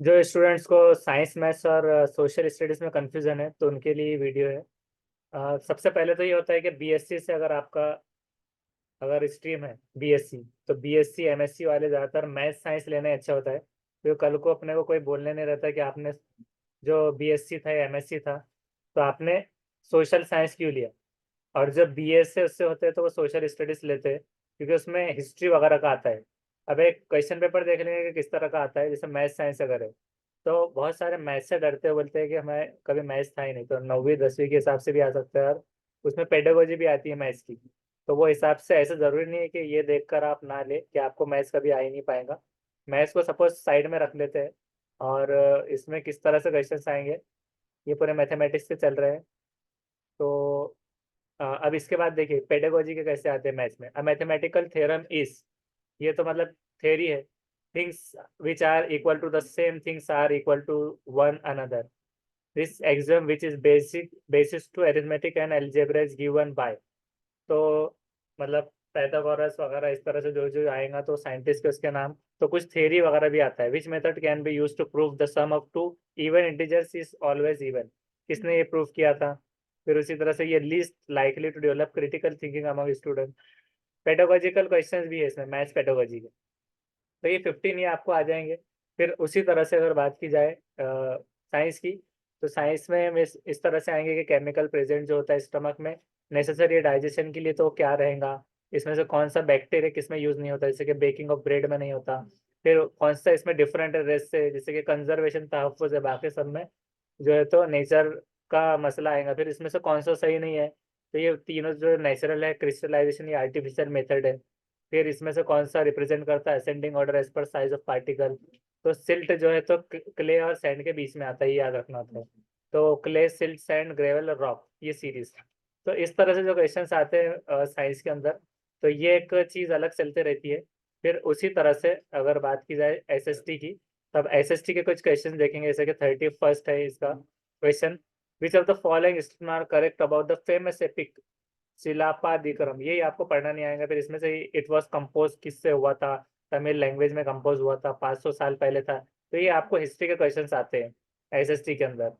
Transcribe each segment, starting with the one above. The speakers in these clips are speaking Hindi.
जो स्टूडेंट्स को साइंस मैथ्स और सोशल स्टडीज में कंफ्यूजन है तो उनके लिए वीडियो है। सबसे पहले तो ये होता है कि बीएससी से अगर आपका अगर स्ट्रीम है बीएससी, तो बीएससी एमएससी वाले ज़्यादातर मैथ साइंस लेना अच्छा होता है, क्योंकि कल को अपने को कोई बोलने नहीं रहता कि आपने जो बीएससी था या एमएससी था तो आपने सोशल साइंस क्यों लिया। और जब बीएस से उससे होते हैं तो वो सोशल स्टडीज लेते हैं, क्योंकि उसमें हिस्ट्री वगैरह का आता है। अब एक क्वेश्चन पेपर देख लेंगे कि किस तरह का आता है, जैसे मैथ साइंस अगर है तो बहुत सारे मैथ से डरते हैं, बोलते हैं कि हमें कभी मैथ्स था ही नहीं, तो 9वीं 10वीं के हिसाब से भी आ सकता है और उसमें पेडागोजी भी आती है मैथ्स की। तो वो हिसाब से ऐसा जरूरी नहीं है कि ये देखकर आप ना ले कि आपको मैथ्स कभी आ ही नहीं पाएगा। मैथ्स को सपोज साइड में रख लेते हैं और इसमें किस तरह से क्वेश्चन आएंगे, ये पूरे मैथमेटिक्स से चल रहे हैं। तो अब इसके बाद देखिए पेडागोजी के कैसे आते हैं मैथ्स में। अ मैथमेटिकल थ्योरम इज, ये तो मतलब थ्योरी है। Things which are equal to the same things are equal to one another. This exam which is basic basis to arithmetic and algebra is given by. तो मतलब पैथागोरस वगैरह इस तरह से जो जो आएगा तो साइंटिस्ट के उसके नाम। तो कुछ थ्योरी वगैरह भी आता है। Which method can be use to prove the sum of two even integers is always even, किसने ये प्रूव किया था। फिर उसी तरह से ये least likely to develop critical thinking among student. Pedagogical questions भी है इसमें मैथ्स पेडागोजी के। तो ये 15 ये आपको आ जाएंगे। फिर उसी तरह से अगर बात की जाए साइंस की, तो साइंस में हम इस तरह से आएंगे कि केमिकल प्रेजेंट जो होता है स्टमक में नेसेसरी डाइजेशन के लिए, तो क्या रहेगा। इसमें से कौन सा बैक्टीरिया किसमें यूज नहीं होता, जैसे कि बेकिंग ऑफ ब्रेड में नहीं होता। फिर कौन सा इसमें डिफरेंट है रेस से, जैसे कि कंजर्वेशन तहफ़्फ़ुज़ है, बाकी सब में जो है तो नेचर का मसला आएगा। फिर इसमें से कौन सा सही नहीं है, तो ये तीनों जो नेचुरल है, क्रिस्टलाइजेशन या आर्टिफिशियल मेथड है। फिर इसमें से कौन सा रिप्रेजेंट करता है ascending order as per size of particle. तो सिल्ट जो है तो क्ले और सैंड के बीच में आता है, ये याद रखना होता है। तो क्ले सिल्ट सैंड ग्रेवल और रॉक, ये सीरीज। तो इस तरह से जो क्वेश्चंस आते हैं साइंस के अंदर, तो ये एक चीज अलग चलते रहती है। फिर उसी तरह से अगर बात की जाए एसएसटी की, तब एसएसटी के कुछ क्वेश्चन देखेंगे, जैसे कि 31st है इसका question. Which of the following statement are correct about the famous epic Silappatikaram, यही आपको पढ़ना नहीं आएगा। फिर इसमें से इट वॉज कंपोज किससे हुआ था, तमिल लैंग्वेज में कंपोज हुआ था, 500 साल पहले था। तो ये आपको हिस्ट्री के क्वेश्चंस आते हैं एसएसटी के अंदर।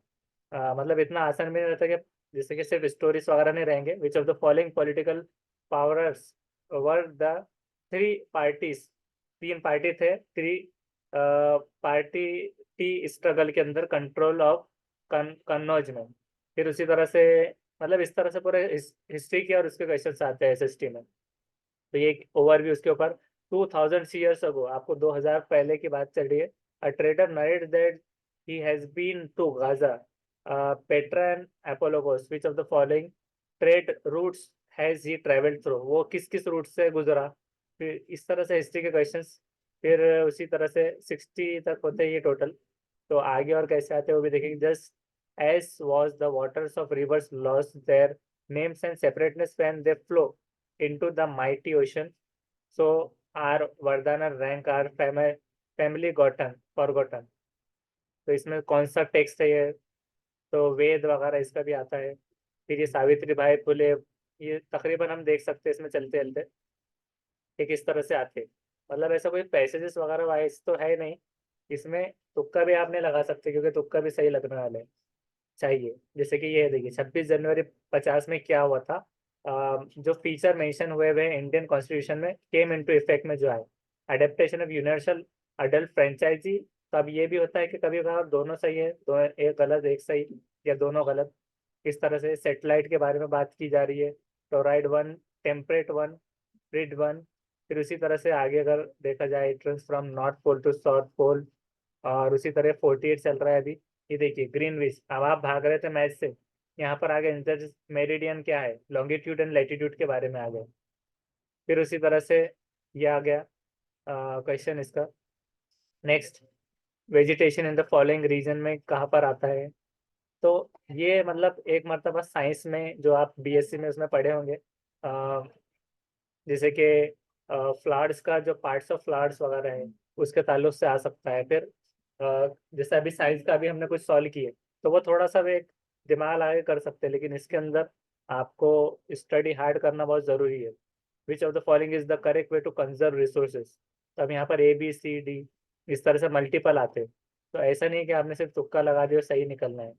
मतलब इतना आसान भी नहीं रहता कि जैसे कि सिर्फ स्टोरीज वगैरह नहीं रहेंगे। विच of the following political powers were the three parties, तीन पार्टी थे, थ्री पार्टी टी स्ट्रगल के अंदर कंट्रोल ऑफ कन्नौज में। फिर उसी तरह से मतलब इस तरह से पूरे हिस्ट्री के और उसके क्वेश्चन आते हैं एसएसटी में। तो ये एक ओवरव्यू उसके ऊपर। 2000 ईयर्स अगो, आपको 2000 पहले की बात चल रही है। A trader narrate that he has been to Gaza, Petra and Apologos, which of the following trade routes has he travelled through, वो किस किस रूट से गुजरा। फिर इस तरह से हिस्ट्री के क्वेश्चंस। फिर उसी तरह से 60 तक होते हैं ये टोटल। तो आगे और कैसे आते हैं वो भी देखेंगे। Just as was the waters of rivers lost their names and separateness when they flow into the mighty ocean, so our Vardhana rank our family gotten forgotten। तो इसमें कौन सा टेक्स्ट है ये, तो वेद वगैरह इसका भी आता है। फिर ये सावित्री बाई फुले, ये तकरीबन हम देख सकते हैं इसमें चलते चलते कि किस तरह से आते। मतलब ऐसा कोई पैसेजेस वगैरह वाइज तो है नहीं इसमें। तुक्का भी आप नहीं लगा सकते, क्योंकि तुक्का भी सही लगने वाले हैं चाहिए। जैसे कि ये देखिए 26 जनवरी 50 में क्या हुआ था। जो फीचर मेंशन हुए हुए इंडियन कॉन्स्टिट्यूशन में केम इनटू इफेक्ट में जो है, adaptation of universal adult franchise. तो अब ये भी होता है कि कभी कभार दोनों सही है, दो एक गलत एक सही, या दोनों गलत। इस तरह से सेटेलाइट के बारे में बात की जा रही है। Torrid one, temperate one, grid one. फिर उसी तरह से आगे अगर देखा जाए entrance from north pole to south pole. और उसी तरह 48 चल रहा है अभी। ये देखिए ग्रीनविच, अब आप भाग रहे थे मैच से, यहाँ पर आगे इंटर मेरिडियन क्या है, लॉन्गिट्यूड एंड लैटिट्यूड के बारे में आ गए। फिर उसी तरह से ये आ गया क्वेश्चन इसका। Next, vegetation in the following region में कहाँ पर आता है। तो ये मतलब एक मरतबा साइंस में जो आप बीएससी में उसमें पढ़े होंगे, जैसे कि फ्लावर्स का जो पार्ट्स ऑफ फ्लावर्स वगैरह है उसके ताल्लुक से आ सकता है। फिर जैसे अभी साइंस का भी हमने कुछ सॉल्व किए, तो वो थोड़ा सा भी एक दिमाग आगे कर सकते हैं, लेकिन इसके अंदर आपको स्टडी हार्ड करना बहुत ज़रूरी है। Which of the following is the correct way to conserve resources. तो अब यहाँ पर ए बी सी डी इस तरह से मल्टीपल आते हैं। तो ऐसा नहीं कि आपने सिर्फ तुक्का लगा दिया सही निकलना है।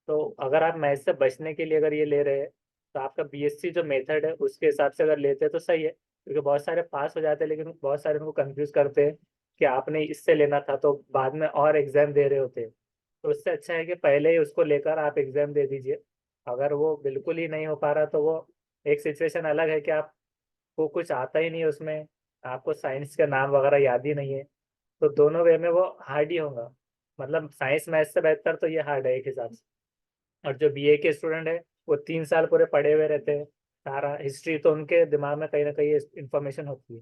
तो अगर आप मैथ से बचने के लिए अगर ये ले रहे हैं तो आपका बीएससी जो मेथड है उसके हिसाब से अगर लेते हैं तो सही है, क्योंकि बहुत सारे पास हो जाते हैं लेकिन बहुत सारे उनको कंफ्यूज करते हैं कि आपने इससे लेना था तो बाद में और एग्जाम दे रहे होते हैं। तो उससे अच्छा है कि पहले ही उसको लेकर आप एग्जाम दे दीजिए। अगर वो बिल्कुल ही नहीं हो पा रहा तो वो एक सिचुएशन अलग है कि आपको कुछ आता ही नहीं है उसमें, आपको साइंस के नाम वगैरह याद ही नहीं है, तो दोनों वे में वो हार्ड ही होगा। मतलब साइंस मैथ से बेहतर तो ये हार्ड है एक हिसाब से। और जो बीए के स्टूडेंट है वो 3 साल पूरे पढ़े हुए रहते हैं, सारा हिस्ट्री तो उनके दिमाग में कहीं ना कहीं इंफॉर्मेशन होती है।